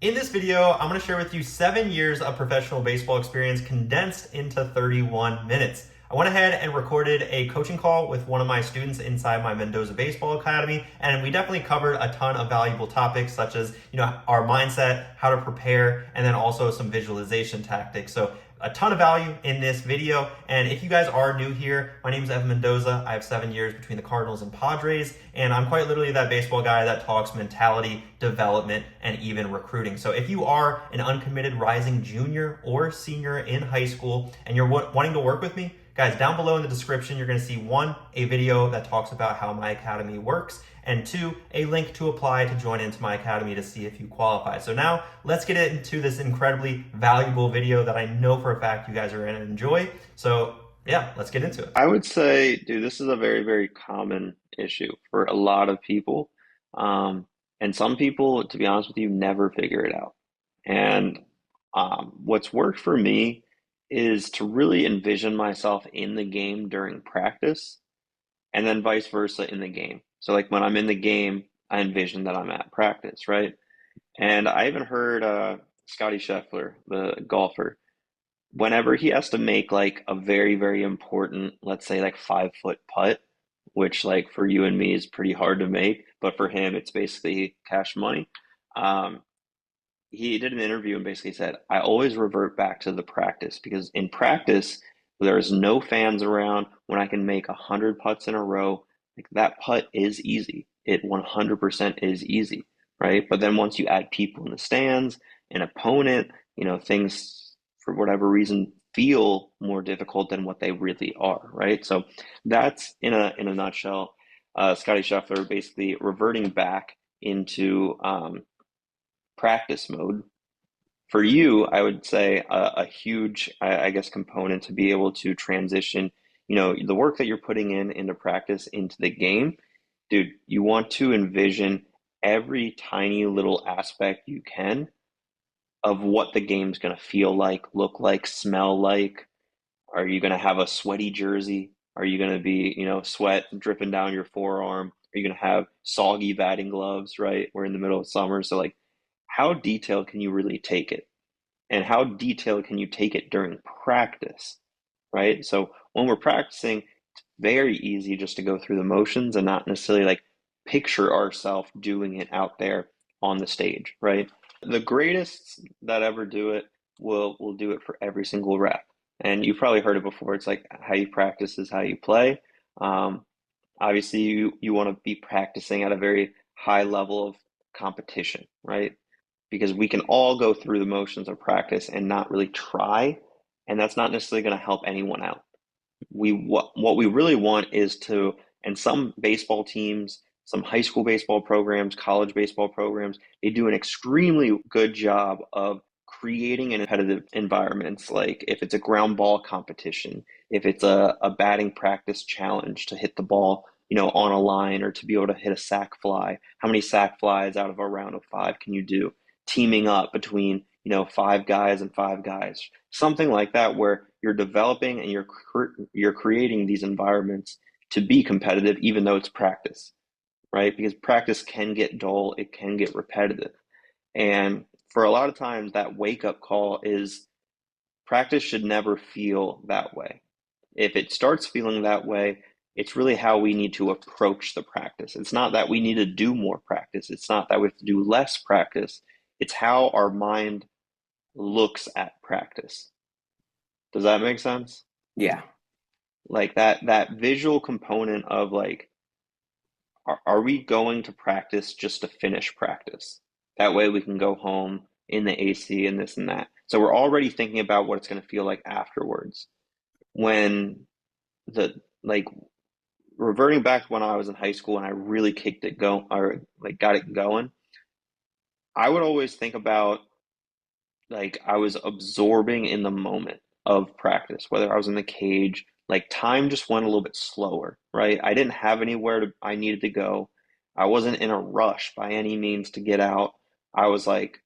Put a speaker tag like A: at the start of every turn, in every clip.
A: In this video, I'm going to share with you 7 years of professional baseball experience condensed into 31 minutes. I went ahead and recorded a coaching call with one of my students inside my Mendoza Baseball Academy, and we definitely covered a ton of valuable topics such as, our mindset, how to prepare, and then also some visualization tactics. So a ton of value in this video. And if you guys are new here, my name is Evan Mendoza. I have 7 years between the Cardinals and Padres, and I'm quite literally that baseball guy that talks mentality, development, and even recruiting. So if you are an uncommitted rising junior or senior in high school and you're wanting to work with me, guys, down below in the description, you're going to see one, a video that talks about how my academy works, and two, a link to apply to join into my academy to see if you qualify. So now let's get into this incredibly valuable video that I know for a fact you guys are going to enjoy. So yeah, let's get into it.
B: I would say, dude, this is a very, very common issue for a lot of people. Um, and some people, to be honest with you, never figure it out. And what's worked for me is to really envision myself in the game during practice and then vice versa in the game. So, like when I'm in the game, I envision that I'm at practice, right? And I even heard Scotty Scheffler, the golfer, whenever he has to make like a very, very important, let's say like 5 foot putt, which like for you and me is pretty hard to make, but for him it's basically cash money. Um, he did an interview and basically said, I always revert back to the practice because in practice, there's no fans around. When I can make 100 putts in a row, like that putt is easy. It 100% is easy, right? But then once you add people in the stands, an opponent, things for whatever reason feel more difficult than what they really are, right? So that's in a nutshell, Scotty Scheffler basically reverting back into practice mode. For you, I would say a huge, I guess, component to be able to transition, the work that you're putting in into practice into the game, dude, you want to envision every tiny little aspect you can of what the game's going to feel like, look like, smell like. Are you going to have a sweaty jersey? Are you going to be, sweat dripping down your forearm? Are you going to have soggy batting gloves, right? We're in the middle of summer, so like, how detailed can you really take it? And how detailed can you take it during practice, right? So when we're practicing, it's very easy just to go through the motions and not necessarily like picture ourselves doing it out there on the stage, right? The greatest that ever do it will do it for every single rep. And you've probably heard it before. It's like how you practice is how you play. Um, Obviously, you want to be practicing at a very high level of competition, right? Because we can all go through the motions of practice and not really try, and that's not necessarily going to help anyone out. What we really want is to, and some baseball teams, some high school baseball programs, college baseball programs, they do an extremely good job of creating an competitive environments. Like if it's a ground ball competition, if it's a batting practice challenge to hit the ball, on a line or to be able to hit a sac fly. How many sac flies out of a round of five can you do? Teaming up between, five guys and five guys, something like that, where you're developing and you're creating these environments to be competitive, even though it's practice, right? Because practice can get dull, it can get repetitive, and for a lot of times that wake up call is practice should never feel that way. If it starts feeling that way, it's really how we need to approach the practice. It's not that we need to do more practice. It's not that we have to do less practice. It's how our mind looks at practice. Does that make sense?
C: Yeah.
B: Like that visual component of like, are we going to practice just to finish practice? That way we can go home in the AC and this and that. So we're already thinking about what it's going to feel like afterwards. When the like reverting back to when I was in high school and I really kicked it going or like got it going, I would always think about like I was absorbing in the moment of practice, whether I was in the cage, like time just went a little bit slower, right? I didn't have anywhere I needed to go. I wasn't in a rush by any means to get out. I was like,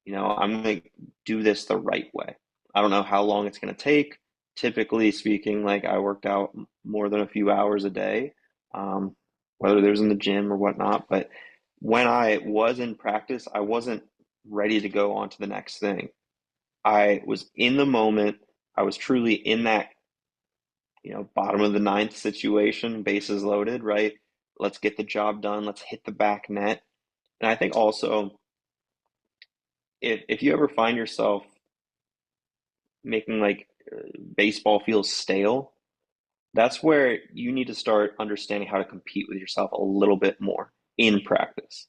B: I'm going to do this the right way. I don't know how long it's going to take. Typically speaking, like I worked out more than a few hours a day, whether there's in the gym or whatnot. But when I was in practice, I wasn't ready to go on to the next thing. I was in the moment. I was truly in that, bottom of the ninth situation, bases loaded, right? Let's get the job done. Let's hit the back net. And I think also, if you ever find yourself making like baseball feel stale, that's where you need to start understanding how to compete with yourself a little bit more in practice.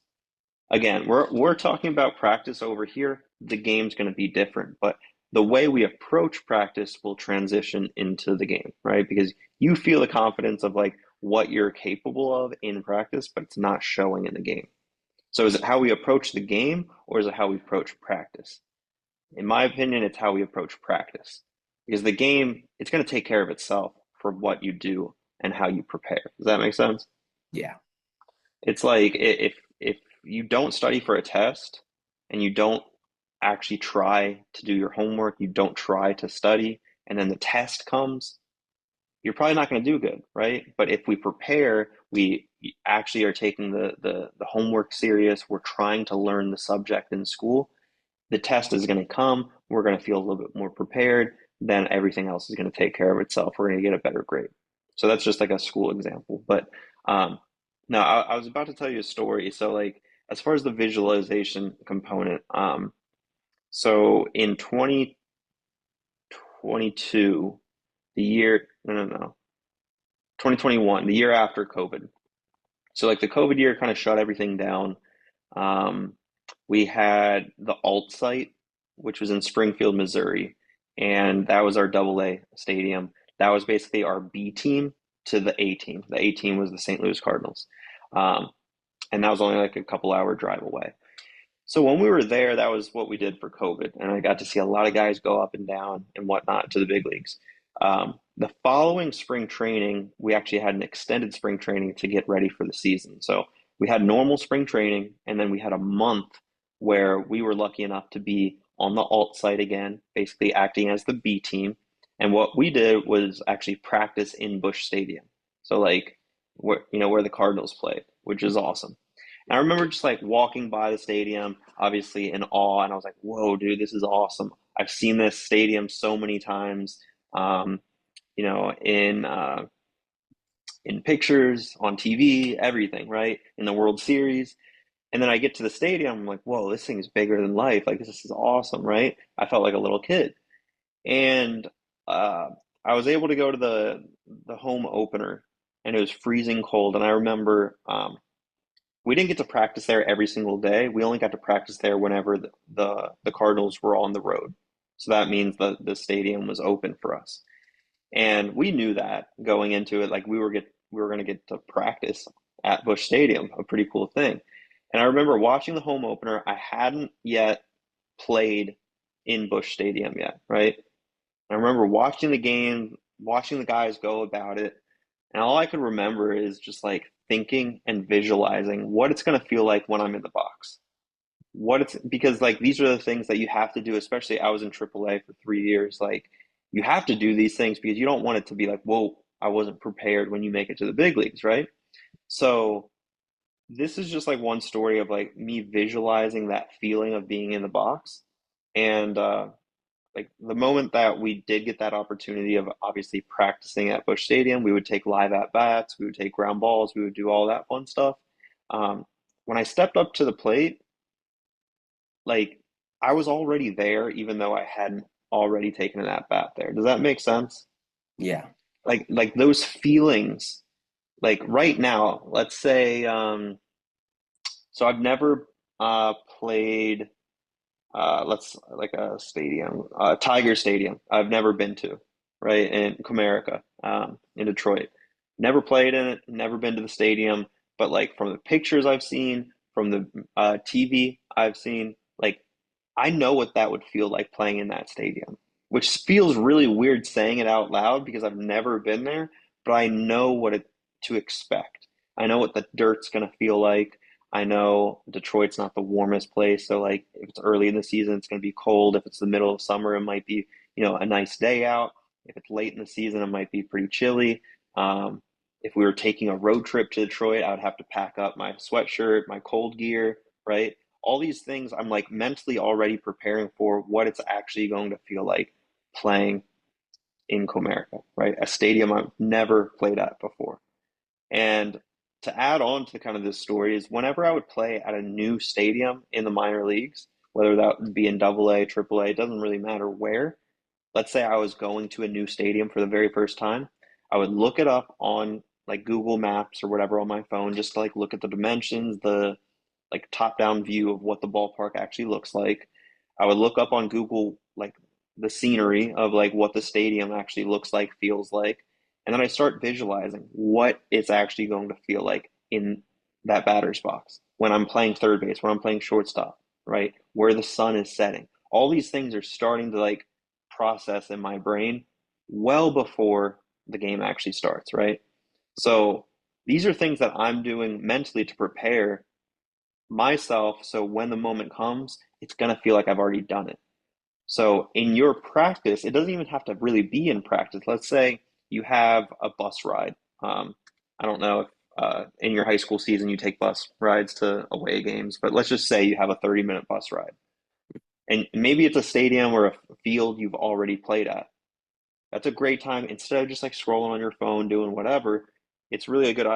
B: Again, we're talking about practice over here. The game's going to be different, but the way we approach practice will transition into the game, right? Because you feel the confidence of like what you're capable of in practice, but it's not showing in the game. So is it how we approach the game or is it how we approach practice? In my opinion, it's how we approach practice. Because the game, it's going to take care of itself for what you do and how you prepare. Does that make sense?
C: Yeah.
B: It's like if you don't study for a test and you don't actually try to do your homework, you don't try to study, and then the test comes, you're probably not going to do good, right? But if we prepare, we actually are taking the homework serious, we're trying to learn the subject in school, the test is going to come, we're going to feel a little bit more prepared, then everything else is going to take care of itself. We're going to get a better grade. So that's just like a school example. But no, I was about to tell you a story. So like as far as the visualization component, so in 2022, the year, no, 2021, the year after COVID. So like the COVID year kind of shut everything down. Um, we had the alt site, which was in Springfield, Missouri, and that was our double A stadium. That was basically our B team to the A team. The A team was the St. Louis Cardinals. Um, and that was only like a couple hour drive away. So when we were there, that was what we did for COVID, and I got to see a lot of guys go up and down and whatnot to the big leagues. The following spring training, we actually had an extended spring training to get ready for the season. So we had normal spring training, and then we had a month where we were lucky enough to be on the alt site again, basically acting as the B team. And what we did was actually practice in Busch Stadium. So like where the Cardinals played, which is awesome. And I remember just like walking by the stadium, obviously in awe, and I was like, "Whoa, dude, this is awesome! I've seen this stadium so many times, um, in pictures, on TV, everything, right? In the World Series." And then I get to the stadium, I'm like, "Whoa, this thing is bigger than life! Like this is awesome, right?" I felt like a little kid, and uh, I was able to go to the home opener, and it was freezing cold, and I remember. We didn't get to practice there every single day. We only got to practice there whenever the Cardinals were on the road. So that means the stadium was open for us. And we knew that going into it, like we were going to get to practice at Busch Stadium, a pretty cool thing. And I remember watching the home opener. I hadn't yet played in Busch Stadium yet, right? I remember watching the game, watching the guys go about it, and all I could remember is just like thinking and visualizing what it's going to feel like when I'm in the box. What it's because like these are the things that you have to do, especially I was in AAA for 3 years. Like you have to do these things because you don't want it to be like, whoa, I wasn't prepared when you make it to the big leagues, right? So this is just like one story of like me visualizing that feeling of being in the box. And like the moment that we did get that opportunity of obviously practicing at Busch Stadium, we would take live at bats, we would take ground balls, we would do all that fun stuff. When I stepped up to the plate, like I was already there, even though I hadn't already taken an at bat there. Does that make sense?
C: Yeah.
B: Like those feelings, like right now, let's say, so I've never played let's like a stadium, Tiger Stadium. I've never been to, right, in Comerica, in Detroit. Never played in it, never been to the stadium, but like from the pictures I've seen, from the TV I've seen, like I know what that would feel like playing in that stadium, which feels really weird saying it out loud because I've never been there, but I know what it to expect. I know what the dirt's gonna feel like. I know Detroit's not the warmest place, so like if it's early in the season, it's going to be cold. If it's the middle of summer, it might be, a nice day out. If it's late in the season, it might be pretty chilly. Um, if we were taking a road trip to Detroit, I would have to pack up my sweatshirt, my cold gear, right? All these things I'm like mentally already preparing for what it's actually going to feel like playing in Comerica, right? A stadium I've never played at before. And to add on to kind of this story is whenever I would play at a new stadium in the minor leagues, whether that would be in double A, triple A, it doesn't really matter where. Let's say I was going to a new stadium for the very first time, I would look it up on like Google Maps or whatever on my phone, just to like look at the dimensions, the like top down view of what the ballpark actually looks like. I would look up on Google like the scenery of like what the stadium actually looks like, feels like, and then I start visualizing what it's actually going to feel like in that batter's box when I'm playing third base, when I'm playing shortstop, right? Where the sun is setting. All these things are starting to like process in my brain well before the game actually starts, right? So these are things that I'm doing mentally to prepare myself so when the moment comes, it's going to feel like I've already done it. So in your practice, it doesn't even have to really be in practice. Let's say you have a bus ride. I don't know if in your high school season you take bus rides to away games, but let's just say you have a 30-minute bus ride. And maybe it's a stadium or a field you've already played at. That's a great time. Instead of just like scrolling on your phone, doing whatever, it's really a good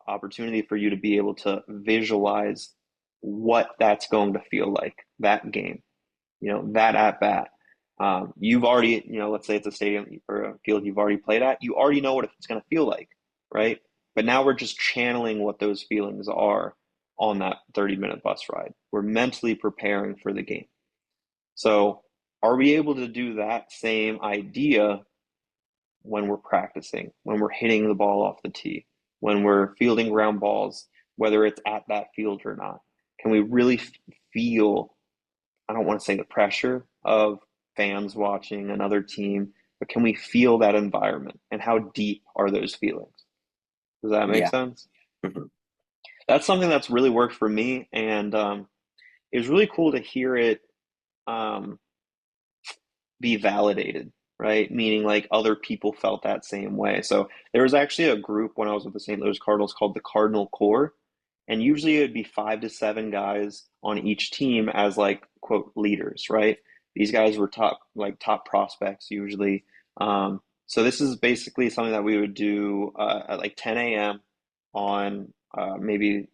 B: opportunity for you to be able to visualize what that's going to feel like, that game, that at bat. You've already, let's say it's a stadium or a field you've already played at, you already know what it's going to feel like, right? But now we're just channeling what those feelings are on that 30-minute bus ride. We're mentally preparing for the game. So, are we able to do that same idea when we're practicing, when we're hitting the ball off the tee, when we're fielding ground balls, whether it's at that field or not? Can we really feel, I don't want to say the pressure of fans watching another team, but can we feel that environment and how deep are those feelings? Does that make
C: Yeah.
B: sense?
C: Mhm.
B: That's something that's really worked for me. And it was really cool to hear it um, be validated, right? Meaning like other people felt that same way. So there was actually a group when I was with the St. Louis Cardinals called the Cardinal Core, and usually it would be 5 to 7 guys on each team as like quote leaders, right? These guys were top prospects usually. So this is basically something that we would do at like 10 a.m. on maybe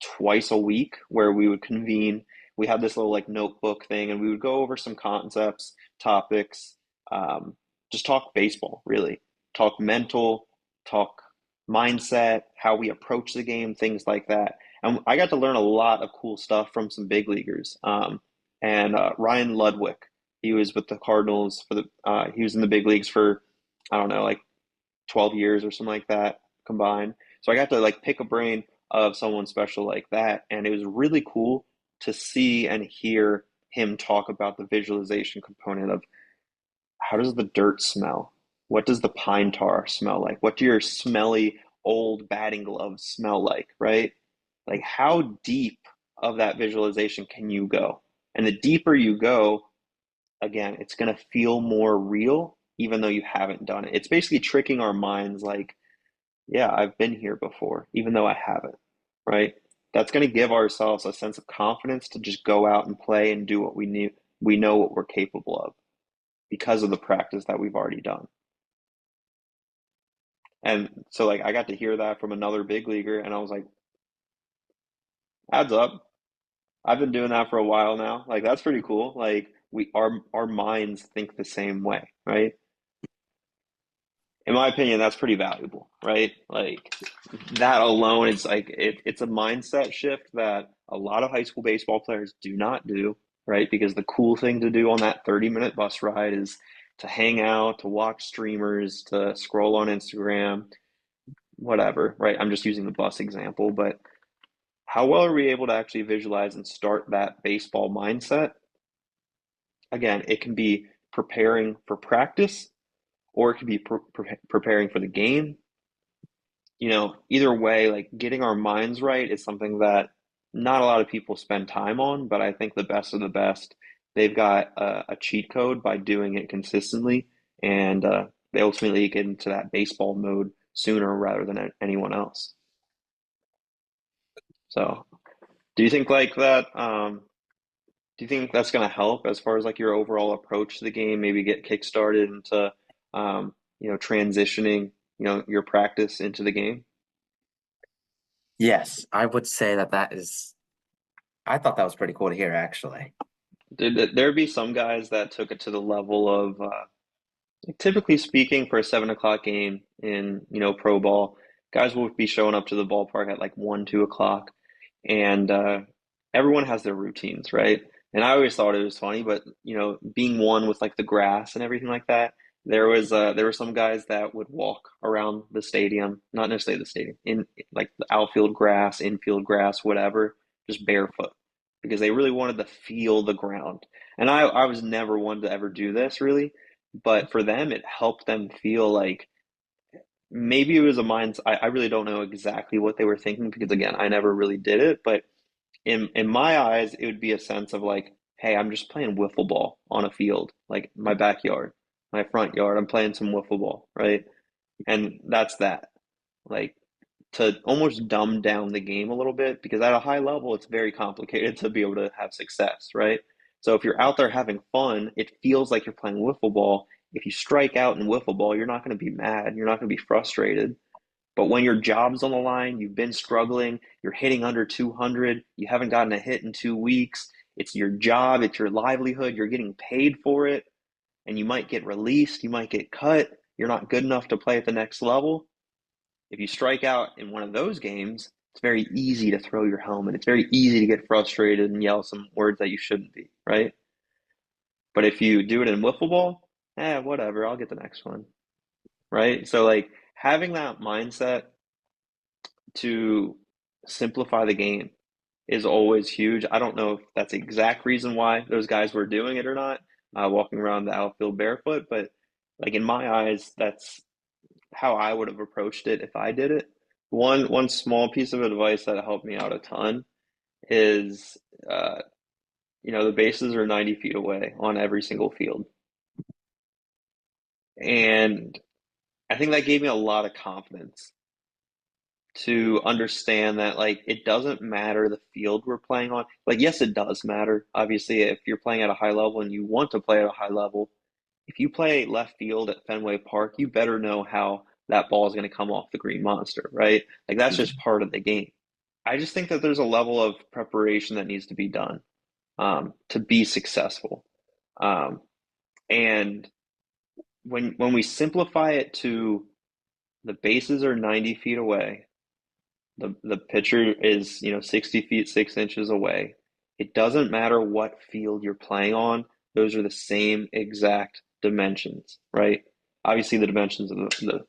B: twice a week where we would convene. We had this little like notebook thing and we would go over some concepts, topics, um, just talk baseball, really. Talk mental, talk mindset, how we approach the game, things like that. And I got to learn a lot of cool stuff from some big leaguers. And Ryan Ludwig, he was with the Cardinals he was in the big leagues for, I don't know, like 12 years or something like that combined. So I got to like pick a brain of someone special like that. And it was really cool to see and hear him talk about the visualization component of how does the dirt smell? What does the pine tar smell like? What do your smelly old batting gloves smell like, right? Like how deep of that visualization can you go? And the deeper you go, again, it's going to feel more real even though you haven't done it. It's basically tricking our minds like, yeah, I've been here before, even though I haven't, right? That's going to give ourselves a sense of confidence to just go out and play and do what we need. We know what we're capable of because of the practice that we've already done. And so, like, I got to hear that from another big leaguer, and I was like, adds up. I've been doing that for a while now. Like, that's pretty cool. Like, our minds think the same way, right? In my opinion, that's pretty valuable, right? Like that alone is like it's a mindset shift that a lot of high school baseball players do not do, right? Because the cool thing to do on that 30-minute bus ride is to hang out, to watch streamers, to scroll on Instagram, whatever, right? I'm just using the bus example, but how well are we able to actually visualize and start that baseball mindset? Again, it can be preparing for practice or it could be preparing for the game. Either way, like getting our minds right is something that not a lot of people spend time on, but I think the best of the best, they've got a cheat code by doing it consistently, and they ultimately get into that baseball mode sooner rather than anyone else. So Do you think like that? Do you think that's going to help as far as like your overall approach to the game? Maybe get kickstarted into, transitioning, your practice into the game.
C: Yes, I would say that I thought that was pretty cool to hear, actually.
B: Did there be some guys that took it to the level of, like, typically speaking, for a 7 o'clock game in, pro ball, guys will be showing up to the ballpark at like 1, 2 o'clock, and everyone has their routines, right? And I always thought it was funny, but being one with like the grass and everything like that, there were some guys that would walk around the stadium, not necessarily the stadium, in like the outfield grass, infield grass, whatever, just barefoot, because they really wanted to feel the ground. And I was never one to ever do this really, but for them, it helped them feel like maybe it was a mind. I really don't know exactly what they were thinking because again, I never really did it. But in my eyes, it would be a sense of like, hey, I'm just playing wiffle ball on a field, like my backyard, my front yard. I'm playing some wiffle ball, right? And that's that. Like to almost dumb down the game a little bit because at a high level, it's very complicated to be able to have success, right? So if you're out there having fun, it feels like you're playing wiffle ball. If you strike out in wiffle ball, you're not going to be mad. You're not going to be frustrated. But when your job's on the line, you've been struggling, you're hitting under 200, you haven't gotten a hit in 2 weeks, it's your job, it's your livelihood, you're getting paid for it, and you might get released, you might get cut, you're not good enough to play at the next level. If you strike out in one of those games, it's very easy to throw your helmet. It's very easy to get frustrated and yell some words that you shouldn't be, right? But if you do it in wiffle ball, whatever, I'll get the next one, right? So like having that mindset to simplify the game is always huge. I don't know if that's the exact reason why those guys were doing it or not, walking around the outfield barefoot, but like in my eyes, that's how I would have approached it if I did it. One small piece of advice that helped me out a ton is, uh, the bases are 90 feet away on every single field, and I think that gave me a lot of confidence to understand that like it doesn't matter the field we're playing on. Like yes, it does matter. Obviously, if you're playing at a high level and you want to play at a high level, if you play left field at Fenway Park, you better know how that ball is going to come off the green monster, right? Like that's just part of the game. I just think that there's a level of preparation that needs to be done, to be successful. Um, and when we simplify it to the bases are 90 feet away, the pitcher is 60 feet 6 inches away. It doesn't matter what field you're playing on; those are the same exact dimensions, right? Obviously, the dimensions of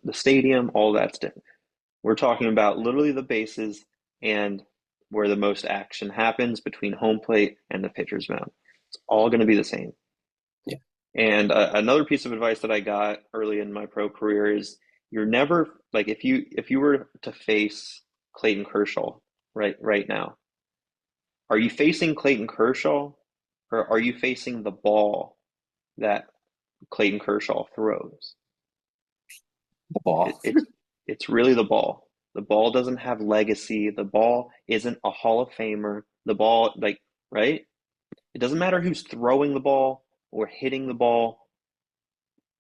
B: the stadium, all that's different. We're talking about literally the bases and where the most action happens between home plate and the pitcher's mound. It's all going to be the same.
C: Yeah.
B: And another piece of advice that I got early in my pro career is you're never like if you were to face Clayton Kershaw right now, are you facing Clayton Kershaw or are you facing the ball that Clayton Kershaw throws?
C: The ball.
B: It's really the ball. The ball doesn't have legacy. The ball isn't a Hall of Famer. The ball, like, right? It doesn't matter who's throwing the ball or hitting the ball.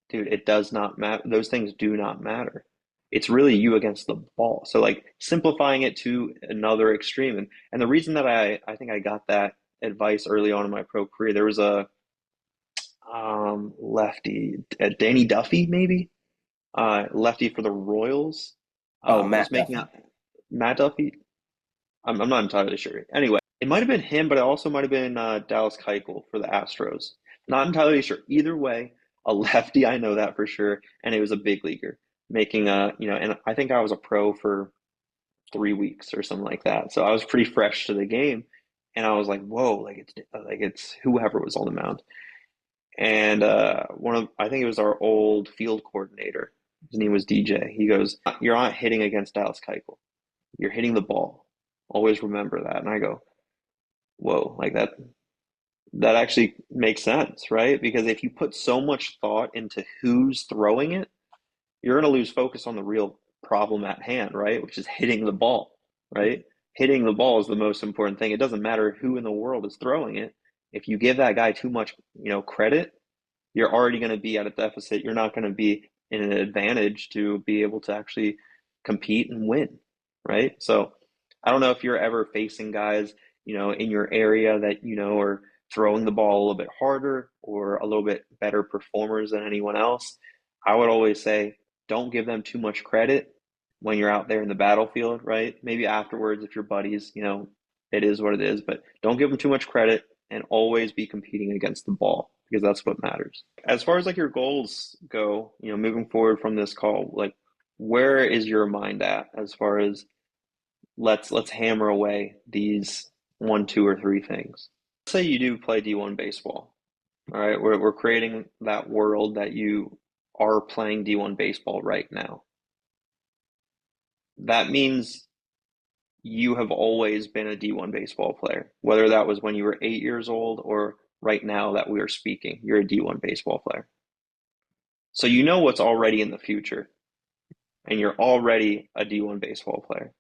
B: Dude, it does not matter. Those things do not matter. It's really you against the ball. So like simplifying it to another extreme. And the reason that I think I got that advice early on in my pro career, there was a lefty, Danny Duffy, maybe, lefty for the Royals,
C: Oh,
B: was
C: Matt
B: making
C: Duffy.
B: a Matt Duffy. I'm not entirely sure. Anyway, it might have been him, but it also might have been Dallas Keuchel for the Astros. Not entirely sure. Either way, a lefty, I know that for sure, and it was a big leaguer making and I think I was a pro for 3 weeks or something like that. So I was pretty fresh to the game, and I was like, whoa, like it's whoever was on the mound. And I think it was our old field coordinator. His name was DJ. He goes, "You're not hitting against Dallas Keuchel. You're hitting the ball. Always remember that." And I go, "Whoa, like that actually makes sense, right? Because if you put so much thought into who's throwing it, you're going to lose focus on the real problem at hand, right? Which is hitting the ball, right? hitting the ball is the most important thing. It doesn't matter who in the world is throwing it. If you give that guy too much, credit, you're already going to be at a deficit. You're not going to be in an advantage to be able to actually compete and win, right? So I don't know if you're ever facing guys, in your area that, are throwing the ball a little bit harder or a little bit better performers than anyone else. I would always say, don't give them too much credit when you're out there in the battlefield, right? Maybe afterwards, if you're buddies, it is what it is, but don't give them too much credit and always be competing against the ball because that's what matters. As far as like your goals go, moving forward from this call, like where is your mind at as far as let's hammer away these one, two, or three things. Let's say you do play D1 baseball. All right, we're creating that world that you are playing D1 baseball right now. That means you have always been a D1 baseball player, whether that was when you were 8 years old or right now that we are speaking, you're a D1 baseball player. So you know what's already in the future, and you're already a D1 baseball player.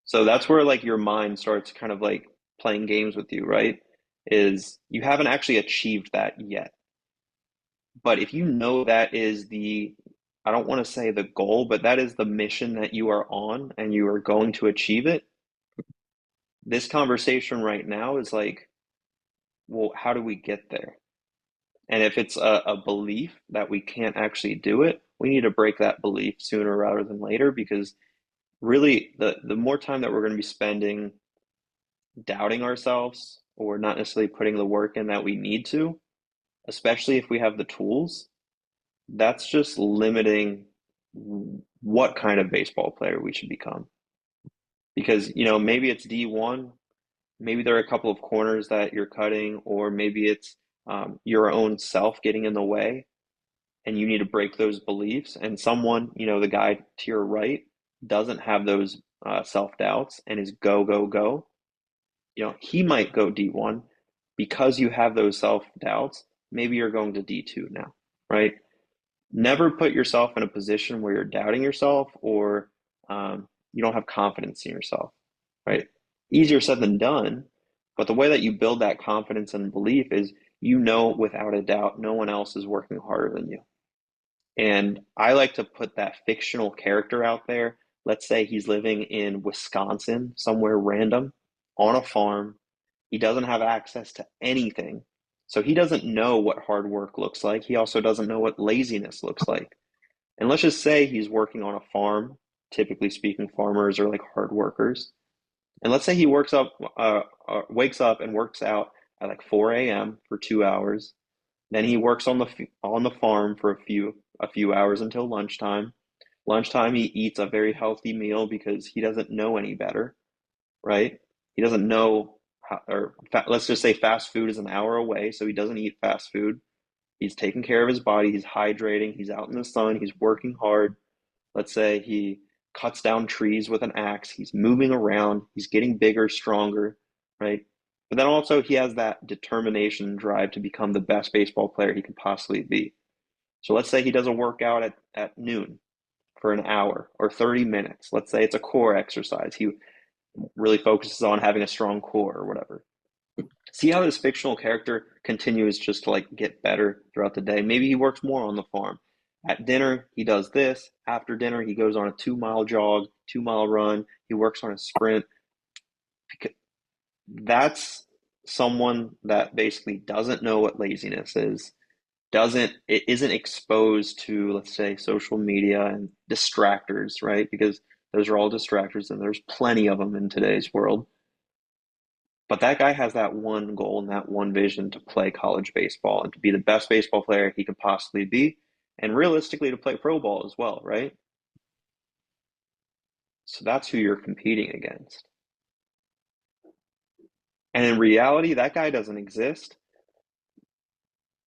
B: So that's where like your mind starts kind of like playing games with you, right? Is you haven't actually achieved that yet. But if you know that is I don't want to say the goal, but that is the mission that you are on and you are going to achieve it. This conversation right now is like, well, how do we get there? And if it's a belief that we can't actually do it, we need to break that belief sooner rather than later because really the more time that we're going to be spending doubting ourselves or not necessarily putting the work in that we need to, especially if we have the tools, that's just limiting what kind of baseball player we should become. Because, maybe it's D1, maybe there are a couple of corners that you're cutting, or maybe it's your own self getting in the way, and you need to break those beliefs. And someone, the guy to your right, doesn't have those self-doubts and is go, go, go. He might go D1 because you have those self-doubts. Maybe you're going to D2 now, right? Never put yourself in a position where you're doubting yourself or you don't have confidence in yourself, right? Easier said than done, but the way that you build that confidence and belief is without a doubt no one else is working harder than you. And I like to put that fictional character out there. Let's say he's living in Wisconsin, somewhere random, on a farm. He doesn't have access to anything. So he doesn't know what hard work looks like. He also doesn't know what laziness looks like. And let's just say he's working on a farm. Typically speaking, farmers are like hard workers. And let's say he wakes up and works out at like 4 a.m. for 2 hours. Then he works on the farm for a few hours until lunchtime. Lunchtime, he eats a very healthy meal because he doesn't know any better, right? He doesn't know let's just say fast food is an hour away, so he doesn't eat fast food. He's taking care of his body, he's hydrating, he's out in the sun, he's working hard. Let's say he cuts down trees with an axe, he's moving around, he's getting bigger, stronger, right? But then also he has that determination and drive to become the best baseball player he can possibly be. So let's say he does a workout at noon for an hour or 30 minutes. Let's say it's a core exercise. He really focuses on having a strong core or whatever. See how this fictional character continues just to like get better throughout the day. Maybe he works more on the farm. At dinner, he does this. After dinner, he goes on a 2 mile jog, 2 mile run. He works on a sprint. That's someone that basically doesn't know what laziness is, it isn't exposed to, let's say, social media and distractors, right? Because those are all distractors and there's plenty of them in today's world. But that guy has that one goal and that one vision to play college baseball and to be the best baseball player he could possibly be, and realistically to play pro ball as well, right? So that's who you're competing against. And in reality, that guy doesn't exist.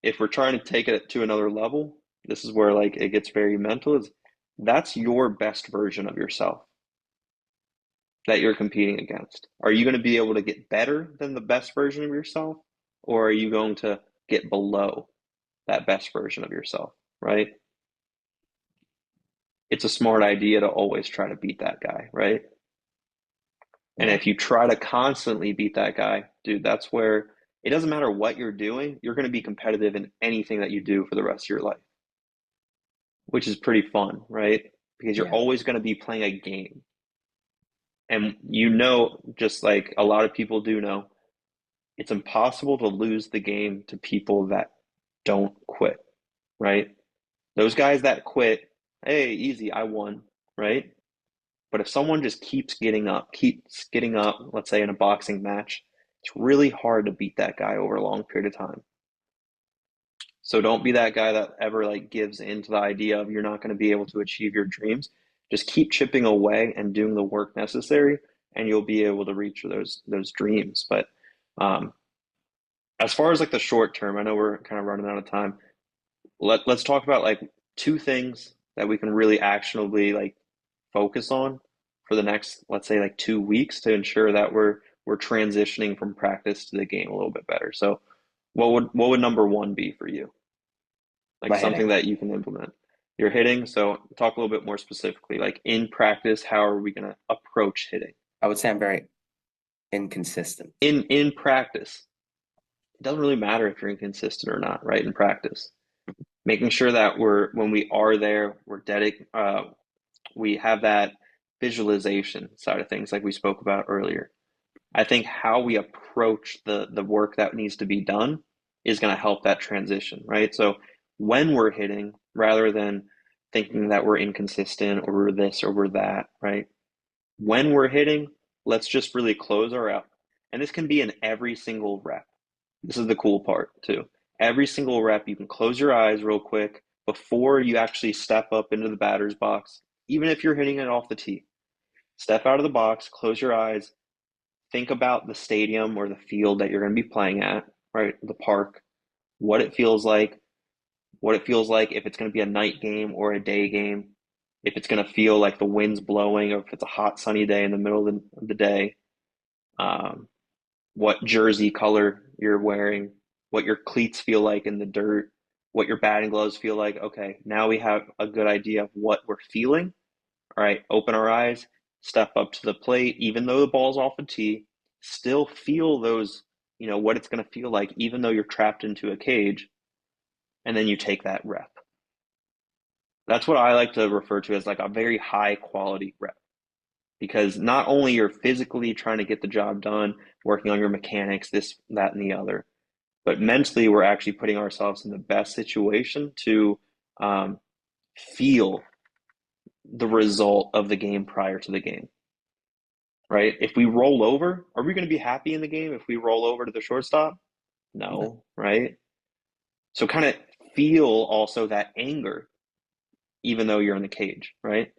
B: If we're trying to take it to another level, this is where like it gets very mental, is that's your best version of yourself that you're competing against. Are you going to be able to get better than the best version of yourself, or are you going to get below that best version of yourself, right? It's a smart idea to always try to beat that guy, right? And
C: Yeah.
B: if you try to constantly beat that guy, dude, that's where it doesn't matter what you're doing, you're going to be competitive in anything that you do for the rest of your life, which is pretty fun, right? Because you're
C: Yeah.
B: always going to be playing a game. And you know, just like a lot of people do know, it's impossible to lose the game to people that don't quit, right? Those guys that quit, hey, easy, I won, right? But if someone just keeps getting up, let's say in a boxing match, it's really hard to beat that guy over a long period of time. So don't be that guy that ever like gives into the idea of you're not going to be able to achieve your dreams. Just keep chipping away and doing the work necessary, and you'll be able to reach those dreams. But um, as far as like the short term, I know we're kind of running out of time. Let's talk about like two things that we can really actionably like focus on for the next, let's say, like 2 weeks to ensure that we're transitioning from practice to the game a little bit better. So what would number one be for you? Like
C: My
B: something
C: hitting.
B: that you can implement. You're hitting, so talk a little bit more specifically. Like in practice, how are we gonna approach hitting?
C: I would say I'm very inconsistent.
B: In practice, it doesn't really matter if you're inconsistent or not, right? In practice, making sure that when we are there, we have that visualization side of things, like we spoke about earlier. I think how we approach the work that needs to be done is going to help that transition, right? So when we're hitting, rather than thinking that we're inconsistent or we're this or we're that, right? When we're hitting, let's just really close our out. And this can be in every single rep. This is the cool part too. Every single rep, you can close your eyes real quick before you actually step up into the batter's box, even if you're hitting it off the tee. Step out of the box, close your eyes, think about the stadium or the field that you're going to be playing at, right? The park, what it feels like, what it feels like if it's going to be a night game or a day game, if it's going to feel like the wind's blowing or if it's a hot sunny day in the middle of the day, um, what jersey color you're wearing, what your cleats feel like in the dirt, what your batting gloves feel like. Okay, now we have a good idea of what we're feeling. All right, open our eyes, step up to the plate, even though the ball's off the tee, still feel those, what it's going to feel like, even though you're trapped into a cage, and then you take that rep. That's what I like to refer to as like a very high quality rep because not only you're physically trying to get the job done, working on your mechanics, this, that, and the other, but mentally we're actually putting ourselves in the best situation to um, feel the result of the game prior to the game. Right? If we roll over, are we going to be happy in the game if we roll over to the shortstop?
C: No.
B: No, right? So kind of feel also that anger, even though you're in the cage, right?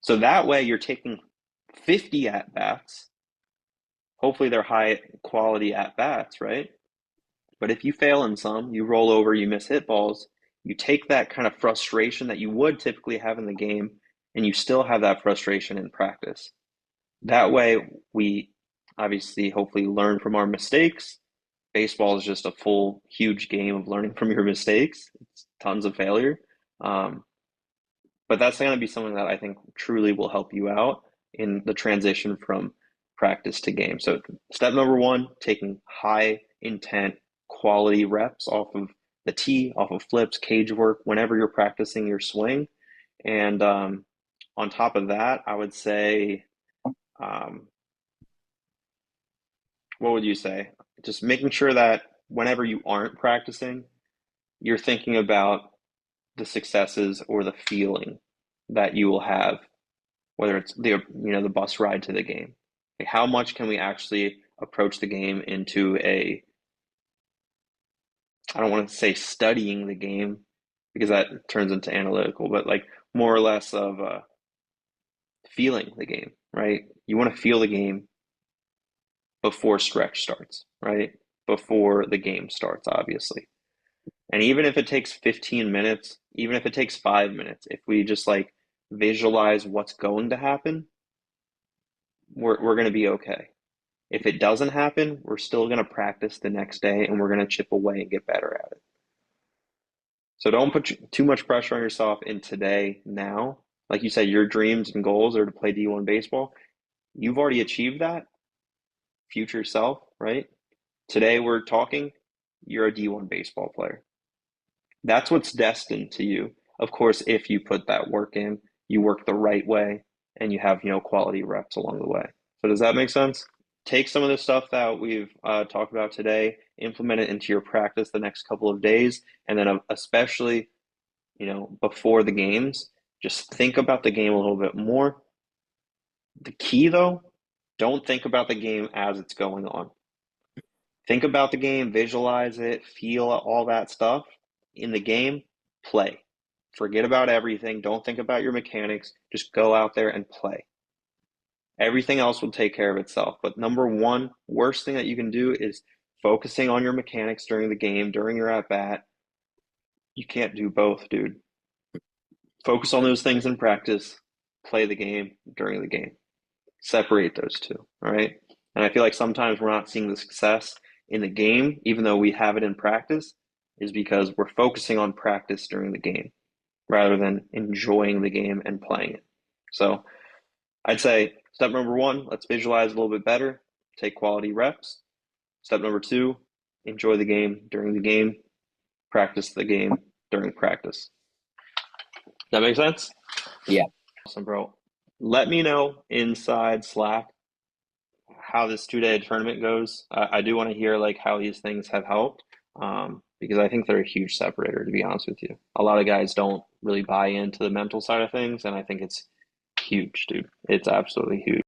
B: So that way you're taking 50 at bats. Hopefully they're high quality at bats, right? But if you fail in some, you roll over, you miss hit balls, you take that kind of frustration that you would typically have in the game, and you still have that frustration in practice. That way, we obviously hopefully learn from our mistakes. Baseball is just a full, huge game of learning from your mistakes. It's tons of failure. Um, but that's going to be something that I think truly will help you out in the transition from practice to game. So, step number one, taking high intent, quality reps off of the tee, off of flips, cage work, whenever you're practicing your swing. And on top of that, I would say, um, what would you say? Just making sure that whenever you aren't practicing, you're thinking about the successes or the feeling that you will have, whether it's the bus ride to the game. Like how much can we actually approach the game into I don't want to say studying the game because that turns into analytical, but like more or less of feeling the game, right? You want to feel the game before stretch starts, right? Before the game starts, obviously. And even if it takes 15 minutes, even if it takes 5 minutes, if we just like visualize what's going to happen, we're going to be okay. If it doesn't happen, we're still going to practice the next day and we're going to chip away and get better at it. So don't put too much pressure on yourself in today, now. Like you said, your dreams and goals are to play D1 baseball. You've already achieved that, future self, right? Today we're talking, you're a D1 baseball player. That's what's destined to you. Of course, if you put that work in, you work the right way, and you have, quality reps along the way. So does that make sense? Take some of the stuff that we've talked about today, implement it into your practice the next couple of days, and then especially, before the games, just think about the game a little bit more. The key, though, don't think about the game as it's going on. Think about the game, visualize it, feel all that stuff. In the game, play. Forget about everything. Don't think about your mechanics. Just go out there and play. Everything else will take care of itself. But number one, worst thing that you can do is focusing on your mechanics during the game, during your at bat. You can't do both, dude. Focus on those things in practice, play the game during the game. Separate those two, all right? And I feel like sometimes we're not seeing the success in the game, even though we have it in practice, is because we're focusing on practice during the game rather than enjoying the game and playing it. So I'd say step number one, let's visualize a little bit better, take quality reps. Step number two, enjoy the game during the game, practice the game during practice. That make sense?
C: Yeah.
B: Awesome, bro. Let me know inside Slack how this 2-day tournament goes. I do want to hear like how these things have helped, because I think they're a huge separator, to be honest with you. A lot of guys don't really buy into the mental side of things, and I think it's huge, dude. It's absolutely huge.